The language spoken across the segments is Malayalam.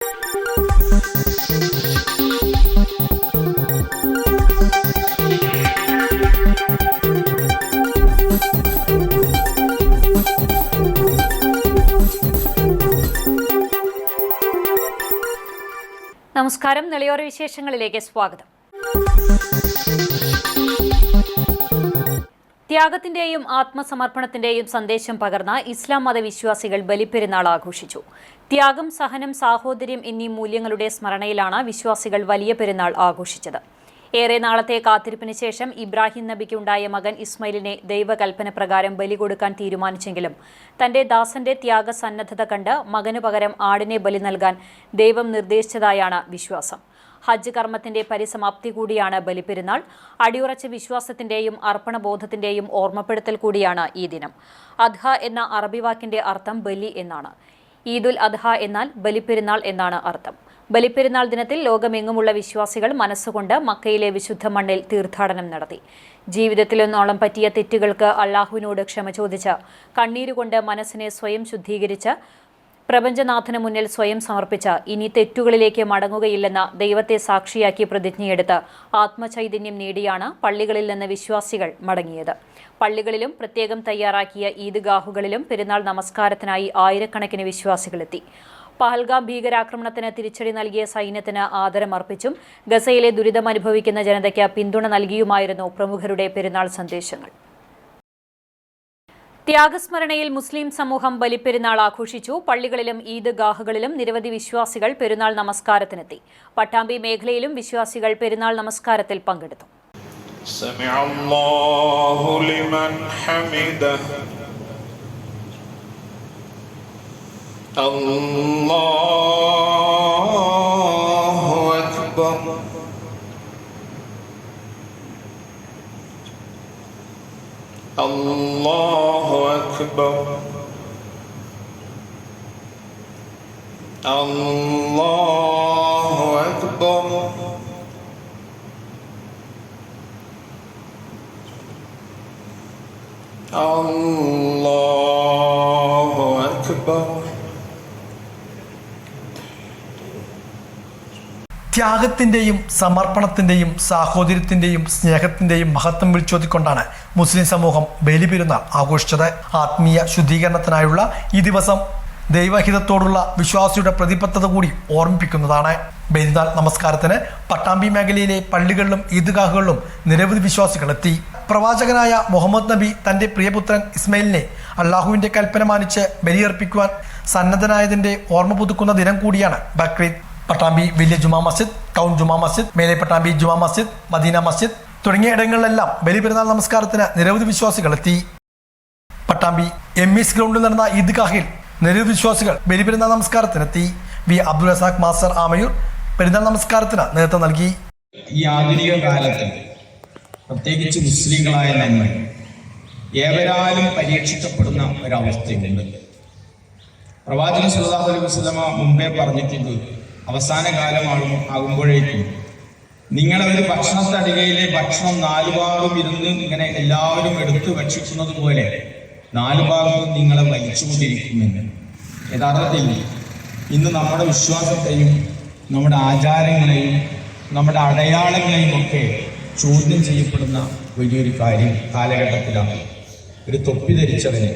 നമസ്കാരം. നെളിയോര വിശേഷങ്ങളിലേക്ക് സ്വാഗതം. ത്യാഗത്തിന്റെയും ആത്മസമർപ്പണത്തിന്റെയും സന്ദേശം പകർന്ന ഇസ്ലാം മതവിശ്വാസികൾ ബലിപ്പെരുന്നാൾ ആഘോഷിച്ചു. ത്യാഗം, സഹനം, സാഹോദര്യം എന്നീ മൂല്യങ്ങളുടെ സ്മരണയിലാണ് വിശ്വാസികൾ വലിയ പെരുന്നാൾ ആഘോഷിച്ചത്. ഏറെ നാളത്തെ കാത്തിരിപ്പിന് ശേഷം ഇബ്രാഹിം നബിക്കുണ്ടായ മകൻ ഇസ്മായിലിനെ ദൈവകൽപ്പന പ്രകാരം ബലി കൊടുക്കാൻ തീരുമാനിച്ചെങ്കിലും തന്റെ ദാസന്റെ ത്യാഗസന്നദ്ധത കണ്ട് മകനു പകരം ആടിനെ ബലി നൽകാൻ ദൈവം നിർദ്ദേശിച്ചതായാണ് വിശ്വാസം. ഹജ്ജ് കർമ്മത്തിന്റെ പരിസമാപ്തി കൂടിയാണ് ബലിപ്പെരുന്നാൾ. അടിയുറച്ച വിശ്വാസത്തിന്റെയും അർപ്പണബോധത്തിന്റെയും ഓർമ്മപ്പെടുത്തൽ കൂടിയാണ് ഈ ദിനം. അദ്ഹ എന്ന അറബി വാക്കിന്റെ അർത്ഥം ബലി എന്നാണ്. ഈദുൽ അദ്ഹ എന്നാൽ ബലിപ്പെരുന്നാൾ എന്നാണ് അർത്ഥം. ബലിപ്പെരുന്നാൾ ദിനത്തിൽ ലോകമെങ്ങുമുള്ള വിശ്വാസികൾ മനസ്സുകൊണ്ട് മക്കയിലെ വിശുദ്ധ മണ്ണിൽ തീർത്ഥാടനം നടത്തി. ജീവിതത്തിലൊന്നോളം പറ്റിയ തെറ്റുകൾക്ക് അള്ളാഹുവിനോട് ക്ഷമ ചോദിച്ച് കണ്ണീരുകൊണ്ട് മനസ്സിനെ സ്വയം ശുദ്ധീകരിച്ച് പ്രപഞ്ചനാഥന് മുന്നിൽ സ്വയം സമർപ്പിച്ച് ഇനി തെറ്റുകളിലേക്ക് മടങ്ങുകയില്ലെന്ന ദൈവത്തെ സാക്ഷിയാക്കി പ്രതിജ്ഞയെടുത്ത് ആത്മചൈതന്യം നേടിയാണ് പള്ളികളിൽ നിന്ന് വിശ്വാസികൾ മടങ്ങിയത്. പള്ളികളിലും പ്രത്യേകം തയ്യാറാക്കിയ ഈദ്ഗാഹുകളിലും പെരുന്നാൾ നമസ്കാരത്തിനായി ആയിരക്കണക്കിന് വിശ്വാസികളെത്തി. പഹൽഗാം ഭീകരാക്രമണത്തിന് തിരിച്ചടി നൽകിയ സൈന്യത്തിന് ആദരമർപ്പിച്ചും ഗസയിലെ ദുരിതമനുഭവിക്കുന്ന ജനതയ്ക്ക് പിന്തുണ നൽകിയുമായിരുന്നു പ്രമുഖരുടെ പെരുന്നാൾ സന്ദേശങ്ങൾ. ത്യാഗസ്മരണയിൽ മുസ്ലിം സമൂഹം ബലിപ്പെരുന്നാൾ ആഘോഷിച്ചു. പള്ളികളിലും ഈദ്ഗാഹുകളിലും നിരവധി വിശ്വാസികൾ പെരുന്നാൾ നമസ്കാരത്തിനെത്തി. പട്ടാമ്പി മേഖലയിലും വിശ്വാസികൾ പെരുന്നാൾ നമസ്കാരത്തിൽ പങ്കെടുത്തു. Allahu Akbar, Allahu Akbar, Allahu Akbar. ത്യാഗത്തിന്റെയും സമർപ്പണത്തിന്റെയും സാഹോദര്യത്തിന്റെയും സ്നേഹത്തിന്റെയും മഹത്വം വിളിച്ചോതിക്കൊണ്ടാണ് മുസ്ലിം സമൂഹം ബലിപ്പെരുന്നാൾ ആഘോഷിച്ചത്. ആത്മീയ ശുദ്ധീകരണത്തിനായുള്ള ഈ ദിവസം ദൈവഹിതത്തോടുള്ള വിശ്വാസിയുടെ പ്രതിബദ്ധത കൂടി ഓർമ്മിപ്പിക്കുന്നതാണ്. ബലിനാൾ നമസ്കാരത്തിന് പട്ടാമ്പി മേഖലയിലെ പള്ളികളിലും ഈദ്ഗാഹുകളിലും നിരവധി വിശ്വാസികൾ എത്തി. പ്രവാചകനായ മുഹമ്മദ് നബി തന്റെ പ്രിയപുത്രൻ ഇസ്മായിലിനെ അള്ളാഹുവിന്റെ കൽപ്പന മാനിച്ച് ബലിയർപ്പിക്കുവാൻ സന്നദ്ധനായതിന്റെ ഓർമ്മ പുതുക്കുന്ന ദിനം കൂടിയാണ് ബക്രീദ്. പട്ടാമ്പി വലിയ ജുമാ മസ്ജിദ്, ടൗൺ ജുമാ മസ്ജിദ്, മേലെ പട്ടാമ്പി ജുമാ മസ്ജിദ്, മദീന മസ്ജിദ് തുടങ്ങിയ ഇടങ്ങളിലെല്ലാം ബലിപ്പെരുന്നാൾ നമസ്കാരത്തിന് നിരവധി വിശ്വാസികൾ എത്തി. പട്ടാമ്പി MS ഗ്രൗണ്ടിൽ നടന്ന ഈദ്ഗാഹിൽ നിരവധി വിശ്വാസികൾ ബലിപ്പെരുന്നാൾ നമസ്കാരത്തിനെത്തി. വി അബ്ദുൽ റസാഖ് മാസ്റ്റർ ആമയൂർ പെരുന്നാൾ നമസ്കാരത്തിന് നേതൃത്വം നൽകി. ഈ ആധുനിക കാലത്ത് പ്രത്യേകിച്ച് മുസ്ലിങ്ങളായ നമ്മൾ ഏവരാലും പരീക്ഷിക്കപ്പെടുന്ന ഒരവസ്ഥയുണ്ട്. പ്രവാചകൻ സല്ലല്ലാഹു അലൈഹി വസല്ലമ മുമ്പേ പറഞ്ഞിട്ടുണ്ട്, അവസാന കാലമാകുമ്പോഴേക്കും നിങ്ങളെ ഒരു ഭക്ഷണത്തടികയിലെ ഭക്ഷണം നാലുഭാഗം ഇരുന്ന് ഇങ്ങനെ എല്ലാവരും എടുത്ത് ഭക്ഷിക്കുന്നത് പോലെ നാലുഭാഗത്തും നിങ്ങളെ വലിച്ചുകൊണ്ടിരിക്കുമെന്ന്. യഥാർത്ഥത്തിൽ ഇന്ന് നമ്മുടെ വിശ്വാസത്തെയും നമ്മുടെ ആചാരങ്ങളെയും നമ്മുടെ അടയാളങ്ങളെയും ഒക്കെ ചോദ്യം ചെയ്യപ്പെടുന്ന വലിയൊരു കാലഘട്ടത്തിലാണ്. ഒരു തൊപ്പി ധരിച്ചവന്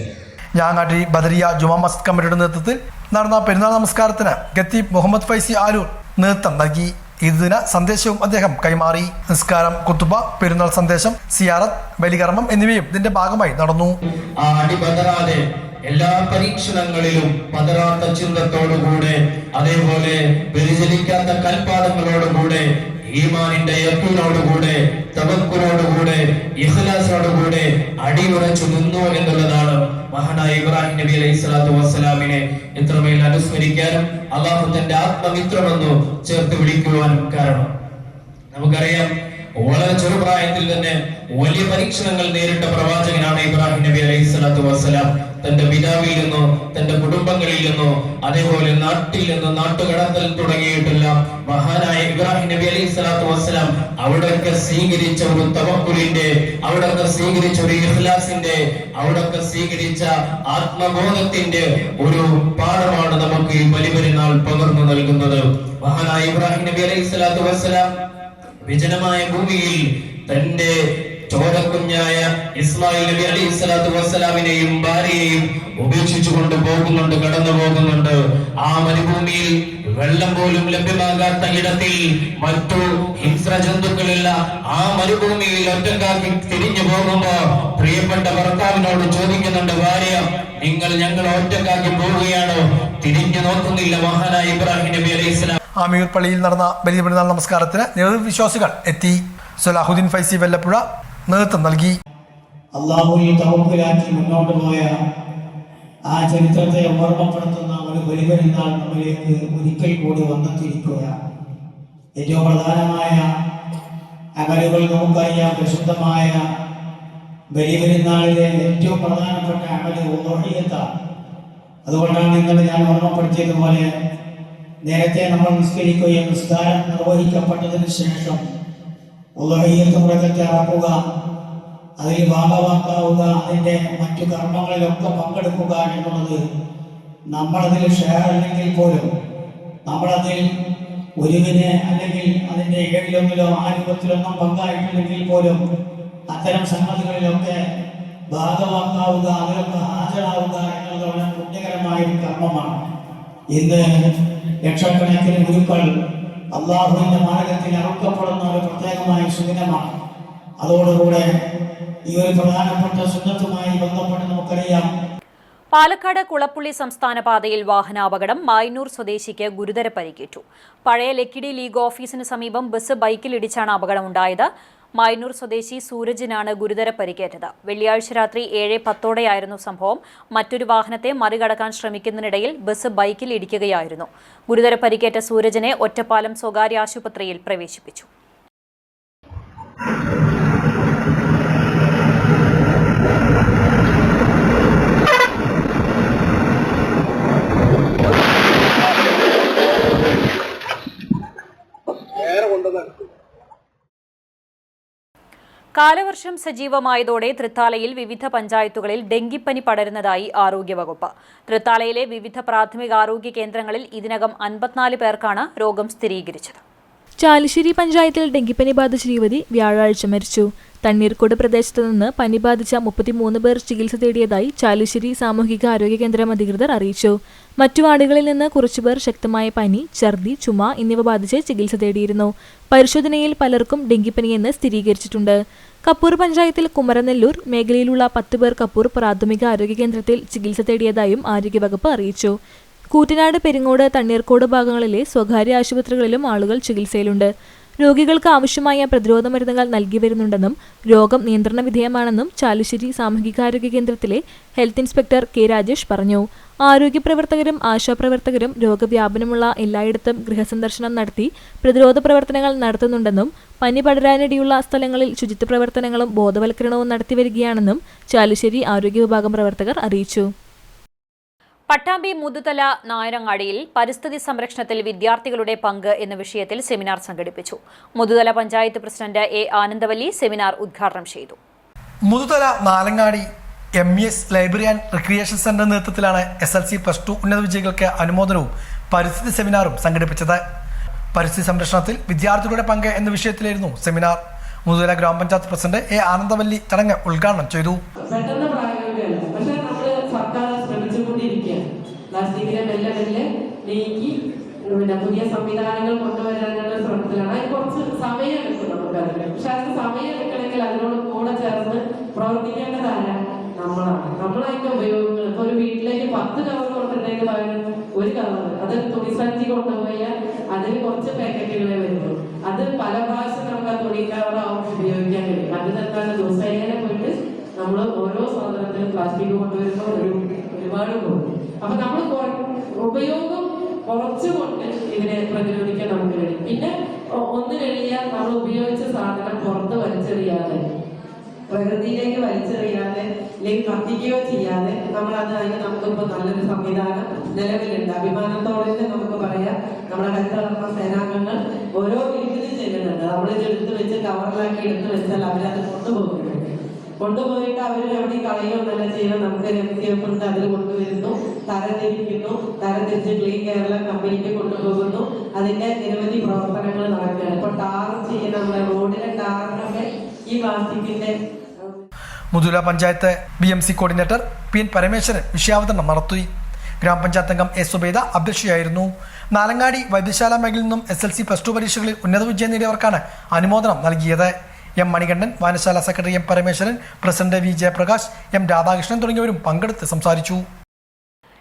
ഞാങ്ങാട്ടി ബദരിയ ജുമാ മസ്ജിദ് കമ്മിറ്റിയുടെ നേതൃത്വത്തിൽ നടന്ന പെരുന്നാൾ നമസ്കാരത്തിന് ഖത്തീബ് മുഹമ്മദ് ഫൈസി ആലൂർ നേതൃത്വം നൽകി. ഈദ്ദിന സന്ദേശവും അദ്ദേഹം കൈമാറി. നിസ്കാരം, കുത്തുബ, പെരുന്നാൾ സന്ദേശം, സിയാറത്ത്, ബലികർമ്മം എന്നിവയും ഇതിന്റെ ഭാഗമായി നടന്നു. എല്ലാ പരീക്ഷണങ്ങളിലും പതറാത്ത ചിന്തത്തോടുകൂടെ, അതേപോലെ വ്യതിചലിക്കാത്ത കൽപ്പാദങ്ങളോടുകൂടെ, ഈമാനിന്റെ യഖീനോടുകൂടെ, തവക്കുലോടുകൂടെ, ഇഖ്ലാസോടുകൂടെ അടിയുറച്ചു നിന്നു എന്നുള്ളതാണ് മഹാനായ ഇബ്രാഹിം നബി അലൈഹി സ്വലാത്തു വസ്സലാമിനെ എത്രമേൽ അനുസ്മരിക്കാനും അള്ളാഹു തന്റെ ആത്മമിത്രമെന്നു ചേർത്ത് വിളിക്കുവാനും കാരണം. നമുക്കറിയാം, വളരെ ചെറുപ്രായത്തിൽ തന്നെ വലിയ പരീക്ഷണങ്ങൾ നേരിട്ട പ്രവാചകനാണ് ഇബ്രാഹിം നബി അലൈഹി സ്വലാത്തു വസ്സലാം. തന്റെ പിതാവിൽ നിന്നോ തന്റെ കുടുംബങ്ങളിൽ നിന്നോ അതേപോലെ നാട്ടിൽ നിന്നോ നാട്ടുകടത്തൽ തുടങ്ങിയിട്ടില്ല. മഹാനായ ഇബ്രാഹിം നബി അലൈഹി സ്വലാത്തു വസ്സലാം അവിടെയൊക്കെ സ്വീകരിച്ച ഒരു തവക്കുലിന്റെ, അവിടെയൊക്കെ സ്വീകരിച്ച ഒരു ഇഖ്ലാസിന്റെ, അവിടെയൊക്കെ സ്വീകരിച്ച ആത്മബോധത്തിന്റെ ഒരു പാഠമാണ് നമുക്ക് ഈ ബലിപെരുന്നാൾ പകർന്നു നൽകുന്നത്. മഹാനായ ഇബ്രാഹിം നബി അലൈഹി സ്വലാത്തു വസ്സലാം വിജനമായ ഭൂമിയിൽ തന്റെ ചോരക്കുഞ്ഞായ ഇസ്മായിൽ നബി അലൈഹി സ്വലാത്തു വസ്സലാമിനെയും ഭാര്യയെയും ഉപേക്ഷിച്ചുകൊണ്ട് പോകുന്നുണ്ട്, കടന്നു പോകുന്നുണ്ട്. ആ മരുഭൂമിയിൽ വെള്ളം പോലും ലഭ്യമാകാത്ത ഇടത്തിൽ മറ്റു ഹിംസ്ര ജന്തുക്കളുള്ള ആ മരുഭൂമിയിൽ ഒറ്റക്കാക്കി തിരിഞ്ഞു പോകുമ്പോ പ്രിയപ്പെട്ട ഭർത്താവിനോട് ചോദിക്കുന്നുണ്ട് ഭാര്യ, നിങ്ങൾ ഞങ്ങൾ ഒറ്റക്കാക്കി പോവുകയാണോ? തിരിഞ്ഞു നോക്കുന്നില്ല മഹാനായ ഇബ്രാഹിം നബി അലൈഹി സ്വലാം. ആമിയൂർ പള്ളിയിൽ നടന്ന വലിയ പെരുന്നാൾ നമസ്കാരത്തിന് നിരവധി വിശ്വാസികൾ എത്തി. സലാഹുദ്ദീൻ ഫൈസി വെല്ലപ്പുഴ നേതൃത്വം നൽകി. അള്ളാഹുവിൽ തവക്കുലാക്കി മുന്നോട്ട് പോയ ആ ചരിത്രത്തെ ഓർമ്മപ്പെടുത്തുന്ന ഒരു ബലിപെരുന്നാൾ നമ്മിലേക്ക് ഒരിക്കൽ കൂടി വന്നെത്തിയിരിക്കുകയാണ്. ഏറ്റവും പ്രധാനമായ അമലുകൾ നമുക്കറിയാം. പരിശുദ്ധമായ ബലിപെരുന്നാളിലെ ഏറ്റവും പ്രധാനപ്പെട്ട അമല് ഉദ്ഹിയ്യത്താണ്. അതുകൊണ്ടാണ് ഇന്നലെ ഞാൻ ഓർമ്മപ്പെടുത്തിയതുപോലെ നേരത്തെ നമ്മൾ നിസ്കരിക്കുകയും നിസ്കാരം നിർവഹിക്കപ്പെട്ടതിന് ശേഷം ഉദ്ഹിയ്യത്ത് മൃഗത്തെ അറക്കുക, അതിൽ ഭാഗമാക്കാവുക, അതിൻ്റെ മറ്റു കർമ്മങ്ങളിലൊക്കെ പങ്കെടുക്കുക എന്നുള്ളത് നമ്മളതിൽ ഷെയർ അല്ലെങ്കിൽ പോലും, നമ്മളതിൽ ഒരുവിന് അല്ലെങ്കിൽ അതിൻ്റെ 7-1 ആ രൂപത്തിലൊന്നും പങ്കായിട്ടില്ലെങ്കിൽ പോലും അത്തരം സംഗതികളിലൊക്കെ ഭാഗമാക്കാവുക, അതിലൊക്കെ ഹാജരാവുക എന്നുള്ളത് വളരെ പുണ്യകരമായ ഒരു കർമ്മമാണ്. ഇന്ന് ലക്ഷക്കണക്കിന് ഗുരുക്കൾ അള്ളാഹുവിന്റെ മാർഗത്തിൽ അറുക്കപ്പെടുന്ന ഒരു പ്രത്യേകമായ സുദിനമാണ്. അതോടുകൂടെ ഈ ഒരു പ്രധാനപ്പെട്ട സുന്നത്തുമായി ബന്ധപ്പെട്ട് നമുക്കറിയാം. പാലക്കാട് കുളപ്പുള്ളി സംസ്ഥാന പാതയിൽ വാഹനാപകടം. മായന്നൂർ സ്വദേശിക്ക് ഗുരുതര പരിക്കേറ്റു. പഴയ ലക്കിടി ലീഗ് ഓഫീസിന് സമീപം ബസ് ബൈക്കിലിടിച്ചാണ് അപകടമുണ്ടായത്. മായന്നൂർ സ്വദേശി സൂരജിനാണ് ഗുരുതര പരിക്കേറ്റത്. വെള്ളിയാഴ്ച രാത്രി 7:10 സംഭവം. മറ്റൊരു വാഹനത്തെ മറികടക്കാൻ ശ്രമിക്കുന്നതിനിടയിൽ ബസ് ബൈക്കിൽ ഇടിക്കുകയായിരുന്നു. ഗുരുതര പരിക്കേറ്റ സൂരജിനെ ഒറ്റപ്പാലം സ്വകാര്യ ആശുപത്രിയിൽ പ്രവേശിപ്പിച്ചു. കാലവർഷം സജീവമായതോടെ തൃത്താലയിൽ വിവിധ പഞ്ചായത്തുകളിൽ ഡെങ്കിപ്പനി പടരുന്നതായി ആരോഗ്യവകുപ്പ്. തൃത്താലയിലെ വിവിധ പ്രാഥമികാരോഗ്യ കേന്ദ്രങ്ങളിൽ ഇതിനകം 54 പേർക്കാണ് രോഗം സ്ഥിരീകരിച്ചത്. ചാലിശ്ശേരി പഞ്ചായത്തിൽ ഡെങ്കിപ്പനി ബാധിച്ച യുവതി വ്യാഴാഴ്ച മരിച്ചു. തണ്ണീർക്കോട് പ്രദേശത്ത് നിന്ന് പനി ബാധിച്ച 33 പേർ ചികിത്സ തേടിയതായി ചാലിശ്ശേരി സാമൂഹിക ആരോഗ്യ കേന്ദ്രം അധികൃതർ അറിയിച്ചു. മറ്റു വാർഡുകളിൽ നിന്ന് കുറച്ചുപേർ ശക്തമായ പനി, ഛർദി, ചുമ എന്നിവ ബാധിച്ച് ചികിത്സ തേടിയിരുന്നു. പരിശോധനയിൽ പലർക്കും ഡെങ്കിപ്പനിയെന്ന് സ്ഥിരീകരിച്ചിട്ടുണ്ട്. കപ്പൂർ പഞ്ചായത്തിൽ കുമരനെല്ലൂർ മേഖലയിലുള്ള 10 പേർ കപ്പൂർ പ്രാഥമിക ആരോഗ്യ കേന്ദ്രത്തിൽ ചികിത്സ തേടിയതായും ആരോഗ്യവകുപ്പ് അറിയിച്ചു. കൂറ്റനാട്, പെരിങ്ങോട്, തണ്ണീർക്കോട് ഭാഗങ്ങളിലെ സ്വകാര്യ ആശുപത്രികളിലും ആളുകൾ ചികിത്സയിലുണ്ട്. രോഗികൾക്ക് ആവശ്യമായ പ്രതിരോധ മരുന്നുകൾ നൽകി വരുന്നുണ്ടെന്നും രോഗം നിയന്ത്രണ വിധേയമാണെന്നും ചാലിശ്ശേരി സാമൂഹികാരോഗ്യ കേന്ദ്രത്തിലെ ഹെൽത്ത് ഇൻസ്പെക്ടർ കെ രാജേഷ് പറഞ്ഞു. ആരോഗ്യ പ്രവർത്തകരും ആശാപ്രവർത്തകരും രോഗവ്യാപനമുള്ള എല്ലായിടത്തും ഗൃഹസന്ദർശനം നടത്തി പ്രതിരോധ പ്രവർത്തനങ്ങൾ നടത്തുന്നുണ്ടെന്നും പനി പടരാനിടയുള്ള സ്ഥലങ്ങളിൽ ശുചിത്വ പ്രവർത്തനങ്ങളും ബോധവൽക്കരണവും നടത്തിവരികയാണെന്നും ചാലിശ്ശേരി ആരോഗ്യ വിഭാഗം പ്രവർത്തകർ അറിയിച്ചു. പട്ടാമ്പി മുതുതല നായരങ്ങാടിയിൽ പരിസ്ഥിതി സംരക്ഷണത്തിൽ വിദ്യാർത്ഥികളുടെ പങ്ക് എന്ന വിഷയത്തിൽ സെമിനാർ സംഘടിപ്പിച്ചു. Muthuthala panchayat president A Anandavalli seminar ഉദ്ഘാടനം ചെയ്തു. Muthuthala Nalangadi MES library and recreation centre നേതൃത്വത്തിലാണ് SLC +2 ഉന്നത വിജയികൾക്ക് അനുമോദനവും പരിസ്ഥിതി സെമിനാറും സംഘടിപ്പിച്ചത്. പരിസ്ഥിതി സംരക്ഷണത്തിൽ വിദ്യാർത്ഥികളുടെ പങ്ക് എന്ന വിഷയത്തിലായിരുന്നു സെമിനാർ. മുതുതല ഗ്രാമപഞ്ചായത്ത് പ്രസിഡന്റ് എ ആനന്ദവല്ലി ചടങ്ങ് ഉദ്ഘാടനം ചെയ്തു. പ്ലാസ്റ്റിക്കിനെ മെല്ലെ നീക്കി പുതിയ സംവിധാനങ്ങൾ കൊണ്ടുവരാനുള്ള ശ്രമത്തിലാണ്. അതിന് കുറച്ച് സമയം എടുക്കും നമുക്കതിന്. പക്ഷെ അതിന് സമയം എടുക്കണമെങ്കിൽ അതിനോട് കൂടെ ചേർന്ന് പ്രവർത്തിക്കേണ്ടതല്ല നമ്മളതിന്റെ ഉപയോഗങ്ങൾ. ഇപ്പൊ ഒരു വീട്ടിലേക്ക് 10 കവർ കൊണ്ടുണ്ടെങ്കിൽ പകരം ഒരു കവർ, അത് തുണിസഞ്ചി കൊണ്ടുപോയാൽ അതിന് കുറച്ച് പാക്കറ്റുകളെ വരുള്ളൂ. അത് പല പ്രാവശ്യം നമുക്ക് ആ തുണി കവറാവും ഉപയോഗിക്കാൻ കഴിയും. അതിനെന്താണ് ദിവസേന പോയിട്ട് നമ്മൾ ഓരോ സാധനത്തിലും പ്ലാസ്റ്റിക് കൊണ്ടുവരുമ്പോൾ ഒരുപാട് പോകും. അപ്പൊ നമ്മൾ ഉപയോഗം കുറച്ചുകൊണ്ട് ഇതിനെ പ്രതിരോധിക്കാൻ നമുക്ക് കഴിയും. പിന്നെ ഒന്ന് കഴിയാൽ നമ്മൾ ഉപയോഗിച്ച സാധനം പ്രകൃതിയിലേക്ക് വലിച്ചെറിയാതെ അല്ലെങ്കിൽ കത്തിക്കുകയോ ചെയ്യാതെ അതിന് നമുക്കിപ്പോൾ നല്ലൊരു സംവിധാനം നിലവിലുണ്ട്. അഭിമാനത്തോടെ നമുക്ക് പറയാം, നമ്മുടെ ഹരിതകർമ്മ സേനാംഗങ്ങൾ ഓരോ വീട്ടിലും ചെല്ലുന്നുണ്ട്. നമ്മളിത് എടുത്തു വെച്ച് കവറിലാക്കി എടുത്തു വെച്ചാൽ അവരത് കൊണ്ടുപോയിട്ട് അവർ എവിടെ കളയുമെന്നല്ല ചെയ്യുന്നത്. നമുക്ക് MCF ഉണ്ട്, അതിൽ കൊണ്ടുവരുന്നു, തരംതിരിച്ച് ക്ലീൻ കേരള കമ്പനിക്ക് കൊണ്ടുപോകുന്നു. അതിന്റെ നിരവധി പ്രവർത്തനങ്ങൾ നടക്കുകയാണ്. ഇപ്പോൾ ടാർ ചെയ്യുന്ന നമ്മുടെ റോഡിലെ ടാറിനൊക്കെ ഈ പ്ലാസ്റ്റിക്കിന്റെ. Muthula panchayat BMC coordinator PN Parameswaran വിഷയാവതരണം നടത്തി. ഗ്രാമപഞ്ചായത്ത് അംഗം A സുബൈദ അധ്യക്ഷയായിരുന്നു. നാലങ്ങാടി വൈദ്യശാല മേഖലയിൽ നിന്നും SLC +2 പരീക്ഷകളിൽ ഉന്നത വിജയം നേടിയവർക്കാണ് അനുമോദനം നൽകിയത്. M മണികണ്ഠൻ, വായനശാല secretary M Parameswaran, president V Jayaprakash, M Radhakrishnan തുടങ്ങിയവരും പങ്കെടുത്ത് സംസാരിച്ചു.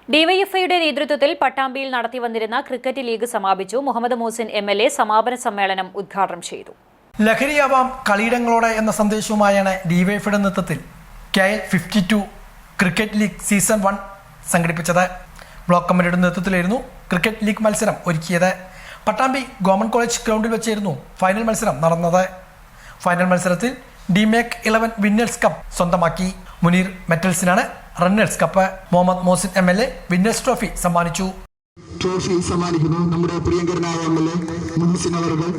ഡിവൈഎഫ്ഐയുടെ നേതൃത്വത്തിൽ പട്ടാമ്പിയിൽ നടത്തിവന്നിരുന്ന ക്രിക്കറ്റ് ലീഗ് സമാപിച്ചു. മുഹമ്മദ് മൂസിൻ MLA സമാപന സമ്മേളനം ഉദ്ഘാടനം ചെയ്തു. ലഹരിയാവാം കളിയിടങ്ങളോടെ എന്ന സന്ദേശവുമായാണ് ഡിവൈഎഫ്ഐയുടെ നേതൃത്വത്തിൽ KL 52 ക്രിക്കറ്റ് ലീഗ് സീസൺ 1 സംഘടിപ്പിച്ചത്. ബ്ലോക്ക് കമ്മിറ്റിയുടെ നേതൃത്വത്തിലായിരുന്നു ക്രിക്കറ്റ് ലീഗ് മത്സരം ഒരുക്കിയത്. പട്ടാമ്പി ഗവൺമെന്റ് കോളേജ് ഗ്രൗണ്ടിൽ വെച്ചായിരുന്നു ഫൈനൽ മത്സരം നടന്നത്. ഫൈനൽ മത്സരത്തിൽ DMAC 11 വിന്നേഴ്സ് കപ്പ് സ്വന്തമാക്കി. മുനീർ മെറ്റൽസിനാണ് runners cup. Muhammad Mohsin MLA winners trophy സമ്മാനിച്ചു. ട്രോഫി സമ്മാനിക്കുന്നു നമ്മുടെ പ്രിയങ്കരനായ MLA മുഹസിൻ അവറുകൾ.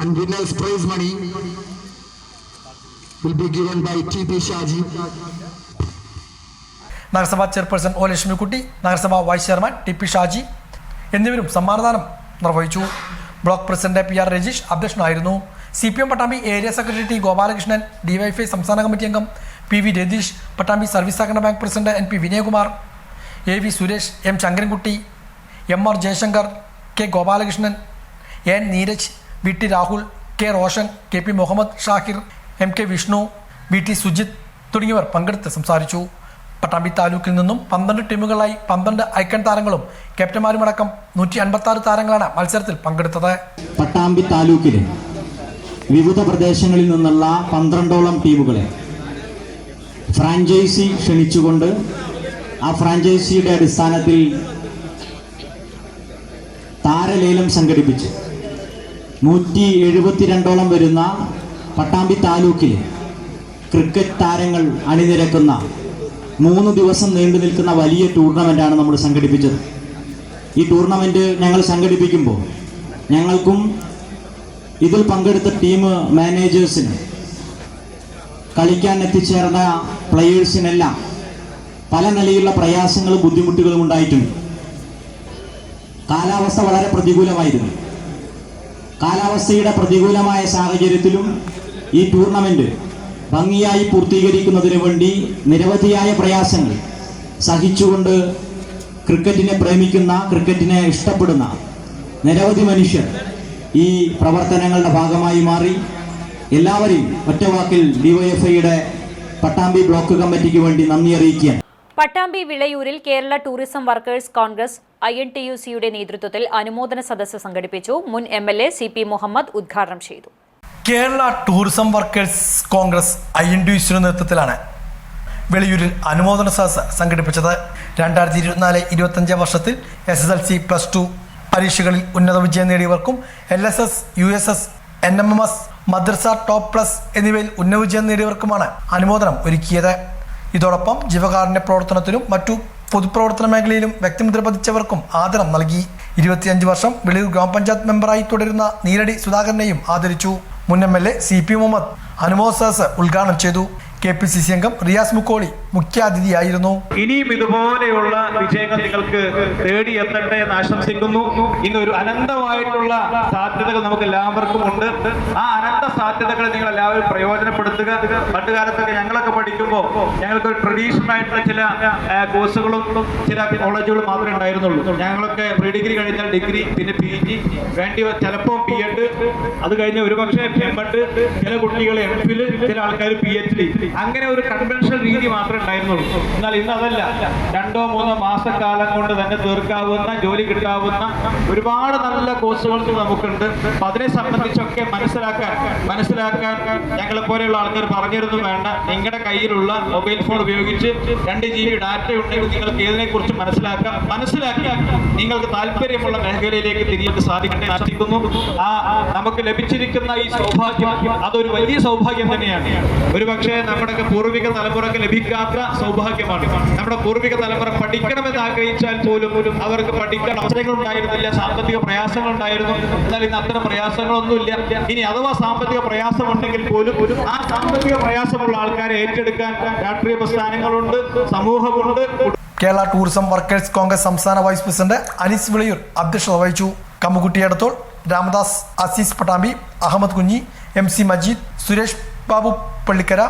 And winners prize money will be given by TP Shaji. നഗരസഭാ ചെയർപേഴ്സൺ O ലക്ഷ്മിക്കുട്ടി, നഗരസഭാ വൈസ് ചെയർമാൻ TP ഷാജി എന്നിവരും സമ്മാനദാനം നിർവഹിച്ചു. ബ്ലോക്ക് പ്രസിഡന്റ് PR രജീഷ് അധ്യക്ഷനായിരുന്നു. CPM Pattambi area secretary T Gopalakrishnan, DYFI സംസ്ഥാന കമ്മിറ്റി അംഗം PV രതീഷ്, പട്ടാമ്പി സർവീസ് സഹകരണ bank president NP Vinayakumar, AV Suresh, M Sankarankutty, MR Jayasankar, K Gopalakrishnan, N Neeraj, VT Rahul, K Roshan, KP Muhammad Shahir, MK Vishnu, VT Sujith തുടങ്ങിയവർ പങ്കെടുത്ത് സംസാരിച്ചു. പട്ടാമ്പി താലൂക്കിൽ നിന്നും 12 ടീമുകളായി 12 ഐക്കൺ താരങ്ങളും ക്യാപ്റ്റന്മാരുമടക്കം 156 താരങ്ങളാണ് മത്സരത്തിൽ പങ്കെടുത്തത്. പട്ടാമ്പി താലൂക്കിലെ വിവിധ പ്രദേശങ്ങളിൽ നിന്നുള്ള 12ഓളം ടീമുകളെ ഫ്രാഞ്ചൈസി ക്ഷണിച്ചുകൊണ്ട് ആ ഫ്രാഞ്ചൈസിയുടെ അടിസ്ഥാനത്തിൽ താരലേലം സംഘടിപ്പിച്ചു. 172ഓളം വരുന്ന പട്ടാമ്പി താലൂക്കിലെ ക്രിക്കറ്റ് താരങ്ങൾ അണിനിരക്കുന്ന 3 ദിവസം നീണ്ടു നിൽക്കുന്ന വലിയ ടൂർണമെൻ്റാണ് നമ്മൾ സംഘടിപ്പിച്ചത്. ഈ ടൂർണമെൻറ്റ് ഞങ്ങൾ സംഘടിപ്പിക്കുമ്പോൾ ഞങ്ങൾക്കും ഇതിൽ പങ്കെടുത്ത ടീം മാനേജേഴ്സിന് കളിക്കാൻ എത്തിച്ചേർന്ന പ്ലെയേഴ്സിനെല്ലാം പല നിലയിലുള്ള പ്രയാസങ്ങളും ബുദ്ധിമുട്ടുകളും ഉണ്ടായിട്ടുണ്ട്. കാലാവസ്ഥ വളരെ പ്രതികൂലമായിരുന്നു. കാലാവസ്ഥയുടെ പ്രതികൂലമായ സാഹചര്യത്തിലും ഈ ടൂർണമെൻറ്റ് ഭംഗിയായി പൂർത്തീകരിക്കുന്നതിന് വേണ്ടി നിരവധിയായ പ്രയാസങ്ങൾ സഹിച്ചുകൊണ്ട് ക്രിക്കറ്റിനെ പ്രേമിക്കുന്ന, ക്രിക്കറ്റിനെ ഇഷ്ടപ്പെടുന്ന നിരവധി മനുഷ്യർ ഈ പ്രവർത്തനങ്ങളുടെ ഭാഗമായി മാറി. എല്ലാവരെയും ഒറ്റവാക്കിൽ ഡിവൈഎഫ്ഐയുടെ പട്ടാമ്പി ബ്ലോക്ക് കമ്മിറ്റിക്ക് വേണ്ടി നന്ദി അറിയിക്കുകയാണ്. പട്ടാമ്പി വിളയൂരിൽ കേരള ടൂറിസം വർക്കേഴ്സ് കോൺഗ്രസ് INTUCയുടെ നേതൃത്വത്തിൽ അനുമോദന സദസ്സ് സംഘടിപ്പിച്ചു. മുൻ MLA CP മുഹമ്മദ് ഉദ്ഘാടനം ചെയ്തു. കേരള ടൂറിസം വർക്കേഴ്സ് കോൺഗ്രസ് INTUCയുടെ നേതൃത്വത്തിലാണ് വെളിയൂരിൽ അനുമോദന സദസ്സ് സംഘടിപ്പിച്ചത്. 2024-25 വർഷത്തിൽ SSLC +2 പരീക്ഷകളിൽ ഉന്നത വിജയം നേടിയവർക്കും LSS, USS, NMMS, മദ്രസ ടോപ്പ് പ്ലസ് എന്നിവയിൽ ഉന്നത വിജയം നേടിയവർക്കുമാണ് അനുമോദനം ഒരുക്കിയത്. ഇതോടൊപ്പം ജീവകാരുണ്യ പ്രവർത്തനത്തിലും മറ്റു പൊതുപ്രവർത്തന മേഖലയിലും വ്യക്തിമുദ്ര പതിച്ചവർക്കും ആദരം നൽകി. 25 വർഷം വെളിയൂർ ഗ്രാമപഞ്ചായത്ത് മെമ്പറായി തുടരുന്ന നീരടി സുധാകരനെയും ആദരിച്ചു. മുൻ MLA CP മുഹമ്മദ് അനുമോദന സദസ്സ് ഉദ്ഘാടനം ചെയ്തു. KPCC അംഗം റിയാസ് മുക്കോളി മുഖ്യാതിഥിയായിരുന്നു. ഇനിയും ഇതുപോലെയുള്ള വിജയങ്ങൾ നിങ്ങൾക്ക് തേടിയെത്തട്ടെ എന്ന് ആശംസിക്കുന്നു. ഇന്നൊരു അനന്തമായിട്ടുള്ള സാധ്യതകൾ നമുക്ക് എല്ലാവർക്കും ഉണ്ട്. ആ അനന്ത സാധ്യതകളെ നിങ്ങൾ എല്ലാവരും പ്രയോജനപ്പെടുത്തുക. പണ്ട് കാലത്തൊക്കെ ഞങ്ങളൊക്കെ പഠിക്കുമ്പോൾ ഞങ്ങൾക്ക് ഒരു ട്രഡീഷണൽ ആയിട്ടുള്ള ചില കോഴ്സുകളും ചില കോളേജുകളും മാത്രമേ ഉണ്ടായിരുന്നുള്ളൂ. ഞങ്ങളൊക്കെ പ്രീ ഡിഗ്രി കഴിഞ്ഞാൽ ഡിഗ്രി, പിന്നെ PG, വേണ്ടി ചിലപ്പോൾ B.Ed, അത് കഴിഞ്ഞ് ഒരുപക്ഷെ M.Ed, ചില കുട്ടികൾ MPhil, ചില ആൾക്കാർ PhD. അങ്ങനെ ഒരു കൺവെൻഷണൽ രീതി മാത്രമേ ഉണ്ടായിരുന്നുള്ളൂ. എന്നാൽ ഇന്ന് അതല്ല, 2-3 മാസക്കാലം കൊണ്ട് തന്നെ തീർക്കാവുന്ന, ജോലി കിട്ടാവുന്ന ഒരുപാട് നല്ല കോഴ്സുകൾ നമുക്കുണ്ട്. അപ്പൊ അതിനെ സംബന്ധിച്ചൊക്കെ മനസ്സിലാക്കാൻ ഞങ്ങളെ പോലെയുള്ള ആൾക്കാർ പറഞ്ഞിരുന്നു വേണ്ട. നിങ്ങളുടെ കയ്യിലുള്ള മൊബൈൽ ഫോൺ ഉപയോഗിച്ച് 2 GB ഡാറ്റ ഉണ്ടെങ്കിൽ നിങ്ങൾക്ക് ഇതിനെ കുറിച്ച് മനസ്സിലാക്കി നിങ്ങൾക്ക് താല്പര്യമുള്ള മേഖലയിലേക്ക് തിരിയാൻ സാധിക്കട്ടെ ആശിക്കുന്നു. നമുക്ക് ലഭിച്ചിരിക്കുന്ന ഈ സൗഭാഗ്യം അതൊരു വലിയ സൗഭാഗ്യം തന്നെയാണ്. ഒരുപക്ഷെ നമ്മുടെ പൂർവിക തലമുറക്ക് ലഭിക്കാത്ത സൗഭാഗ്യമാണ്. നമ്മുടെ പൂർവിക തലമുറ പഠിക്കണമെന്ന് ആഗ്രഹിച്ചാൽ പോലും അവർക്ക് പഠിക്കാൻ അവസരങ്ങൾ ഉണ്ടായിരുന്നില്ല, സാമ്പത്തിക പ്രയാസങ്ങൾ ഉണ്ടായിരുന്നു. എന്നാൽ ഇന്ന് അത്തരം പ്രയാസങ്ങളൊന്നുമില്ല. ഇനി അഥവാ സാമ്പത്തിക പ്രയാസമുണ്ടെങ്കിൽ പോലും ആ സാമ്പത്തിക പ്രയാസമുള്ള ആൾക്കാരെ ഏറ്റെടുക്കാൻ രാഷ്ട്രീയ പ്രസ്ഥാനങ്ങളുണ്ട്, സമൂഹമുണ്ട്. കേരള ടൂറിസം വർക്കേഴ്സ് കോൺഗ്രസ് സംസ്ഥാന വൈസ് പ്രസിഡന്റ് അനീസ് വിളയൂർ അധ്യക്ഷത വഹിച്ചു. കമ്മുകുട്ടി എടത്തോൾ, രാമദാസ്, അസീസ് പട്ടാമ്പി, അഹമ്മദ് കുഞ്ഞി, MC Majeed, Suresh Babu Pallikkara,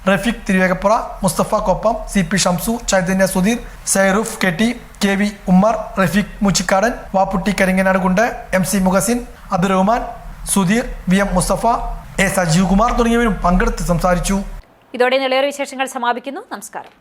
Rafeeq Thiruvegappura, Mustafa Koppam, CP Shamsu, Chaitanya Sudheer, Sairoof KT, KV Ummer, Rafeeq മുച്ചിക്കാടൻ, Vapputty കരിങ്ങനാടുകുണ്ട്, MC Muhsin, Abdul Rahman, Sudheer, VM Mustafa, A Sajeev Kumar തുടങ്ങിയവരും പങ്കെടുത്ത് സംസാരിച്ചു. ഇതോടെ നിലയൊരു വിശേഷങ്ങൾ സമാപിക്കുന്നു. നമസ്കാരം.